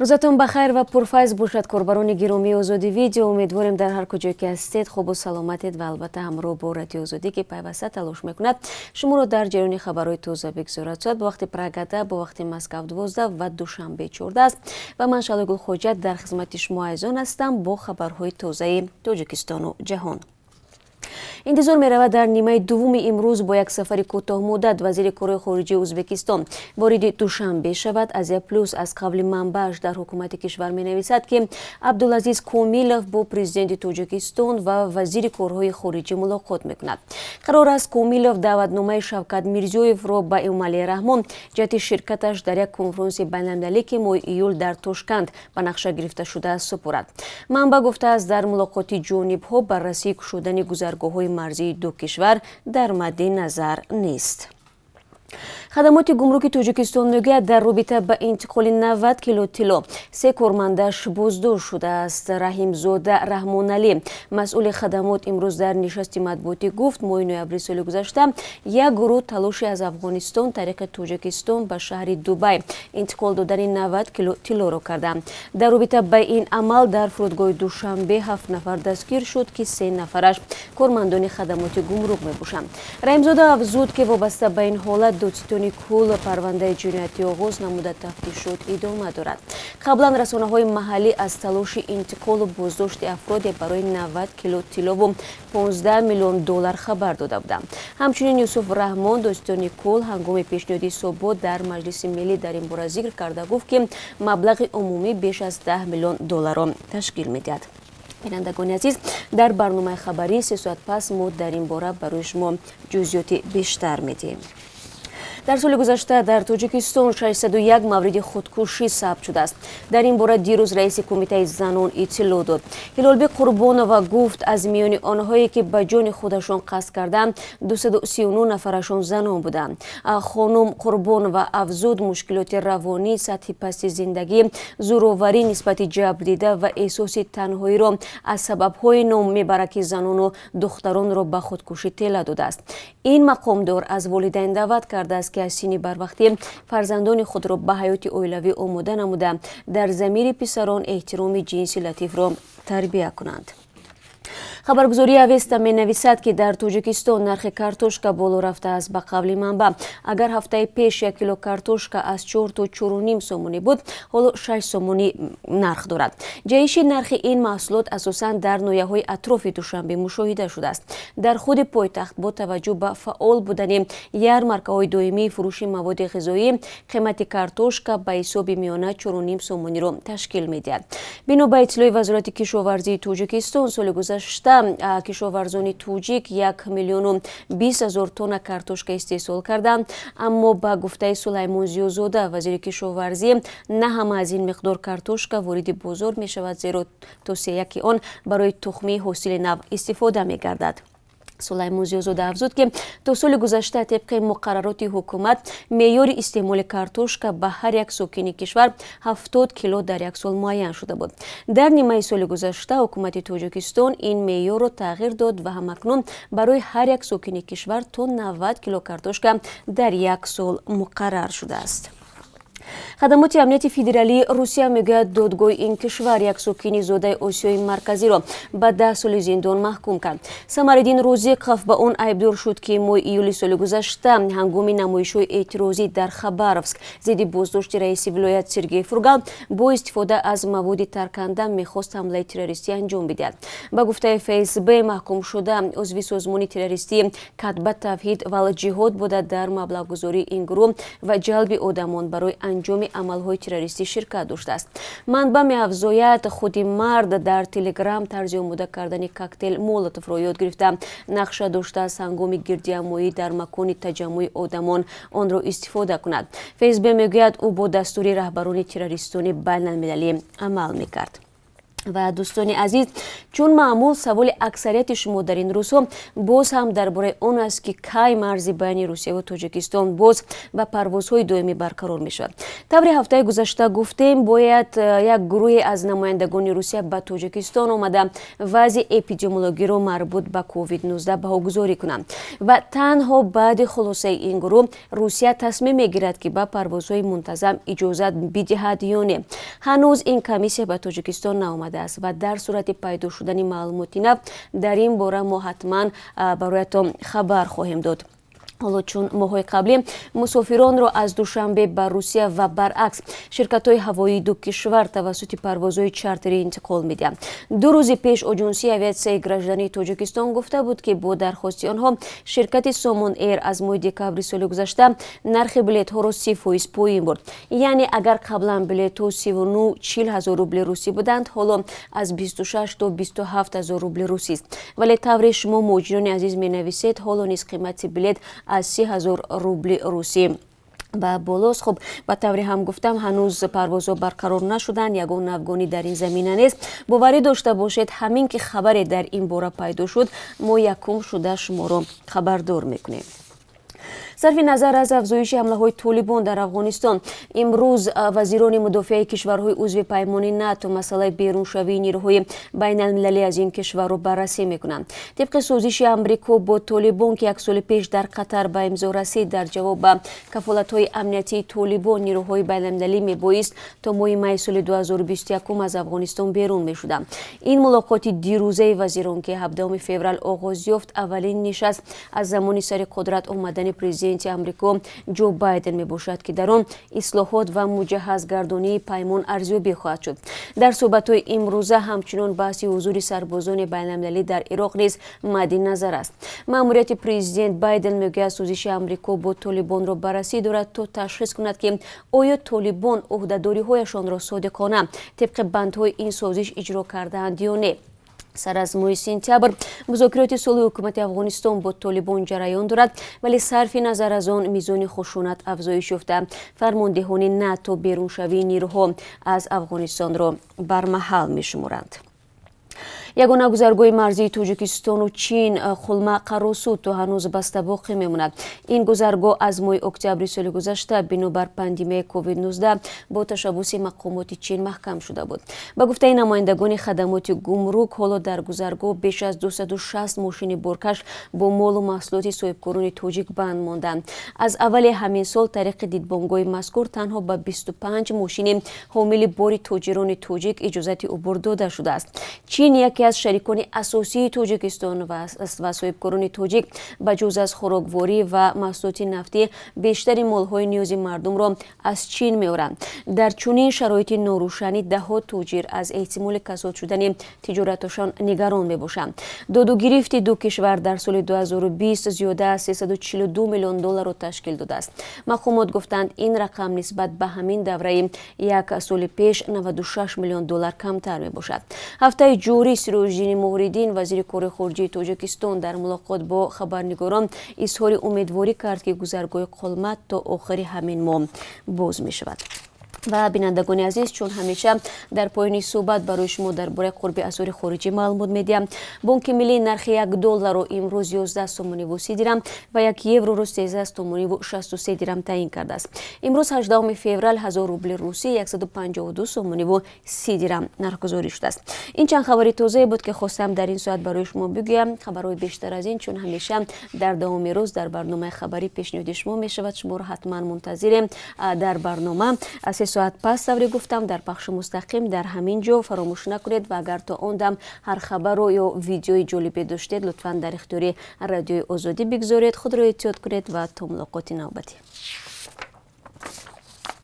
рӯзатон бахайр ва пурфайз бошад корбарони гиромии озоди видео. Умедворем дар ҳар куҷое ки ҳастед хубу саломатед ва албатта ҳамроҳ бо радиои озодӣ ки пайваста талош мекунад шуморо дар ҷараёни хабарҳои тоза бигзорад. Соат бо вақти Прагада, бо вақти Москав 12 ва Душанбе 14 аст ва ман Шалои Гулхоҷат дар хизмати шумо айзон ҳастам бо хабарҳои тозаи Тоҷикистону ҷаҳон. интизор меравад дар нимаи дуввуми имрӯз бо як сафари кӯтоҳмуддат вазири корҳои хориҷии Узбекистон вориди Душанбе шавад. Азия плюс аз қабли манбааш дар ҳукумати кишвар менависад ки Абдулазиз Комилов бо президенти Тоҷикистон ва вазири корҳои хориҷӣ мулоқот мекунад. қарор аст Комилов даъватномаи Шавкат Мирзиёевро ба Эмомалии Раҳмон ҷиҳати ширкаташ дар як конференсияи байналмилалӣ ки моҳи июл дар Тошканд ба нақша гирифта шудааст супурад. манба гуфтааст дар мулоқоти ҷонибҳо баррасии кушодани гузаргоҳҳои марзии ду кишвар дар мадди назар нест. хадамоти гумруки Тоҷикистон мегӯяд дар робита ба интиқоли 90 кило тилло 3 кормандаш боздошт шудааст. Раҳимзода Раҳмоналӣ, масъули хадамот, имрӯз дар нишасти матбуотӣ гуфт моҳи ноябри соли гузашта як гурӯҳ талоши аз Афғонистон тариқи Тоҷикистон ба шаҳри Дубай интиқол додани 90 кило тиллоро карданд. Дар робита ба ин амал дар фурудгоҳи Душанбе 7 нафар дастгир шуд ки 3 нафараш кормандони хадамоти гумрук мебошанд. Раҳимзода афзуд ки вобаста ба ин ҳолат додситони кул парвандаи ҷиноятӣ оғоз намуда тафтишот идома дорад. қаблан расонаҳои маҳаллӣ аз талоши интиқолу боздошти афроде барои 90 кило тиллову 15 миллион доллар хабар дода буданд. ҳамчунин Юсуф Раҳмон додситони кул ҳангоми пешниҳоди собот дар Маҷлиси миллӣ дар ин бора зикр карда гуфт ки маблағи умумӣ беш аз 10 миллион долларро ташкил медиҳад. бинандагони азиз, дар барномаи хабарӣ 3 соат пас мо дар ин бора барои шумо ҷузъиёти бештар медиҳем. дар соли гузашта дар Тоҷикистон 601 мавриди худкушӣ сабт шудааст. дар ин бора дирӯз раиси кумитаи занон иттилоъ дод. Ҳилолбек Қурбонова гуфт аз миёни онҳое ки ба ҷони худашон қасд карданд 239 нафарашон занон буданд. хонум Қурбонова афзуд мушкилоти равонӣ, сатҳи пасти зиндагӣ, зӯроварӣ нисбати ҷабрдида ва эҳсоси танҳоиро аз сабабҳои ном мебарад ки занону духтаронро ба худкушӣ тела додааст. ин мақомдор аз волидайн даъват кардааст ки аз синни барвақтӣ фарзандони худро ба ҳаёти оилавӣ омода намуда дар замири писарон эҳтироми ҷинси латифро тарбия кунанд. хабаргузории Авеста менависад ки дар Тоҷикистон нархи картошка боло рафтааст. ба қавли манба агар ҳафтаи пеш 1 кило картошка аз 4 то 4.5 сомонӣ буд, ҳоло 6 сомонӣ нарх дорад. ҷаҳиши нархи ин маҳсулот асосан дар ноҳияҳои атрофи Душанбе мушоҳида шудааст. дар худи пойтахт бо таваҷҷӯҳ ба фаъол будани ярмаркаҳои доимии фурӯши маводи ғизоӣ, қимати картошка ба ҳисоби миёна 4.5 сомониро ташкил медиҳад. бино ба иттилои Вазорати кишоварзии Тоҷикистон, соли гузашта кишоварзони тоҷик 1 миллиону 20 ҳазор тонна картошка истеҳсол карданд, аммо ба гуфтаи Сулаймон Зиёзода, вазири кишоварзӣ, на ҳама аз ин миқдор картошка вориди бозор мешавад, зеро тосияки он барои тухмии ҳосили нав истифода мегардад. Сулаймон Зиёзода афзуд ки то соли гузашта табқи муқаррароти ҳукумат меъёри истеъмоли картошка ба ҳар як сокини кишвар 70 кило дар як сол муайян шуда буд. дар нимаи соли гузашта ҳукумати Тоҷикистон ин меъёрро тағйир дод ва ҳамакнун барои ҳар як сокини кишвар то 90 кило картошка дар як сол муқаррар шудааст. хадамоти амнияти федералии Русия мегӯяд додгоҳи ин кишвар як сокини зодаи Осиёи марказиро ба 10 соли зиндон маҳкум кард. Самариддин Розиқов ба он айбдор шуд ки моҳи июли соли гузашта ҳангоми намоишҳои эътирозӣ дар Хабаровск зидди боздошти раиси вилоят Сергей Фургал бо истифода аз маводи тарканда мехост ҳамлаи террористӣ анҷом бидиҳад. ба гуфтаи ФСБ маҳкумшуда узви созмони террористии Катба Тавҳид вал ҷиҳод буда дар маблағгузории ин гурӯҳ ва ҷалби одамон барои анҷоми амалҳои террористӣ ширкат доштааст. манба меафзояд худи мард дар телеграм тарзи омода кардани коктейл молотовро ёд гирифта нақша доштааст ҳангоми гирдиамоӣ дар макони таҷаммуи одамон онро истифода кунад. ФСБ мегӯяд ӯ бо дастури раҳбарони террористони байналмилалӣ амал мекард. و دوستان عزیز، چون معمول سوال اکثریت شما در این روزها باز هم درباره آن است که کی مرز بین روسیه و تاجیکستان باز و پروازهای دائمی برقرار می شود. طبری هفته گذشته گفتیم باید یک گروه از نمایندگان روسیه به تاجیکستان آمده وضع اپیدمیولوژی را مربوط به کووید 19 بهاگذاری کنند و تنها بعد خلاصه این گروه روسیه تصمیم میگیرد که به پروازهای منتظم اجازت بدهد یا نه. هنوز این کمیسیون به تاجیکستان نآمده است و در صورت پیدا شدن معلوماتی نو در این باره ما حتما برایتان خبر خواهیم داد. حالا چون ماهای قبلی مسافران را از دوشنبه به روسیه و برعکس شرکت‌های هوایی دو کشور توسط پروازهای چارتری انتقال می‌دهند. 2 روز پیش آژانسی آویاسیای گراژدانی تاجیکستان گفته بود که با درخواست آنها شرکت سامان ایر از ماه دکامبر سال گذشته نرخ بلیط‌ها را 30% پایین برد. یعنی اگر قبلا بلیط‌ها 39,000 روبل روسی بودند، حالا از 26 تا 27,000 روبل روسی است. ولی طوری شما مهاجران عزیز می‌نویسید حالا نیز قیمت بلیط از 30,000 روبل روسی و بالاست. خب به طوری هم گفتم هنوز پروازها برقرار نشدن، یگان افغانی در این زمینه نیست. باوری داشته باشید همین که خبری در این باره پیدا شد ما یکم شده شما را خبردار میکنیم. صرف نظر از افزایش حمله‌های طالبان در افغانستان، امروز وزیران مدافع کشورهای عضو پیمان ناتو مسئله بیرونشوی نیروهای بین المللی از این کشور را بررسی میکنند. طبق سازش امریکا با طالبان که یک سال پیش در قطر به امضا رسید، در جواب به کفالت‌های امنیتی طالبان نیروهای بین المللی میبایست تا ماه می سال 2021 از افغانستان بیرون میشدند. این ملاقات دیروزه وزیران که 17 فوریه آغاز یافت اولین نشست از زمان سر قدرت آمدن پرزیدنت امریکا جو بایدن می باشد که در آن اصلاحات و مجهزگردانی پیمان ارزیابی خواهد شد. در صحبت‌های امروزه همچنان بحث حضور سربازان بین المللی در عراق نیز مد نظر است. مأموریت پرزیدنت بایدن میگوید سازش امریکا با طالبان را بررسی دارد تا تشخیص کند که آیا طالبان عهده‌داری‌هایشان را صادقانه طبق بندهای این سازش اجرا کرده‌اند یا نه. سر از ماه سپتامبر مذاکرات صلح حکومت افغانستان با طالبان جریان دارد، ولی صرف نظر از آن میزان خشونت افزایش یافته. فرماندهان ناتو بیرونشوی نیروها از افغانستان را برمحل میشمارند. یگانه گذرگاه مرزی تاجیکستان و چین خلمه قراسو تا هنوز بسته باقی میماند. این گذرگاه از ماه اکتبر سال گذشته بنابر پاندمی کووید 19 با تشبث مقامات چین محکم شده بود. به گفته نمایندگان خدمات گمرک، حالا در گذرگاه بیش از 260 ماشین بارکش با مال و محصولات صاحبکاران تاجیک بند ماندند. از اول همین سال طریق دیدبانگاه مذکور تنها به 25 ماشین حامل بار تاجران تاجیک اجازه عبور داده شده است. چین یکی از شریکان اساسی تاجیکستان و صاحبکاران تاجیک به جز از خوراکواری و محصولات نفتی بیشتر مالهای نیاز مردم را از چین می‌آورند. در چنین شرایط ناروشنی ده‌ها تاجر از احتمال کساد شدن تجارتشان نگران می‌باشند. داد و گرفت دو کشور در سال 2020 زیاده از 342 میلیون دلار را تشکیل داده است. مقامات گفتند این رقم نسبت به همین دوره یک سال پیش 96 میلیون دلار کمتر میباشد. هفته جوری سیروژدین موریدین وزیر کار خارجه تاجیکستان در ملاقات با خبرنگاران اظهار امیدواری کرد که گذرگاه قلمت تا آخر همین ماه باز می شود. و بینندگان عزیز، چون همیشه در پایان صحبت برای شما درباره قرب اسعار خارجی معلومات میدیم. بانک ملی نرخ $1 را امروز 11 تومانی و 30 درم و 1 یورو را 13 تومانی و 63 درم تعیین کرده است. امروز 18 فوریه 1000 روبل روسی 152 تومانی و 30 درم نرخ‌گذاری شده است. این چند خبری تازه بود که خواستم در این ساعت برای شما بگویم. خبرهای بیشتر از این چون همیشه در دوام روز در برنامه خبری پیشنهاد شما می شود. شما را حتما منتظریم در برنامه از ساعت پس دوری گفتم در پخش مستقیم در همین جا. فراموش نکنید و اگر تا آن دم هر خبر رو یا ویدیوی جالبی داشتید لطفاً در اختیار رادیوی آزادی بگذارید. خود را احتیاط کنید و تا ملاقات نوبتی.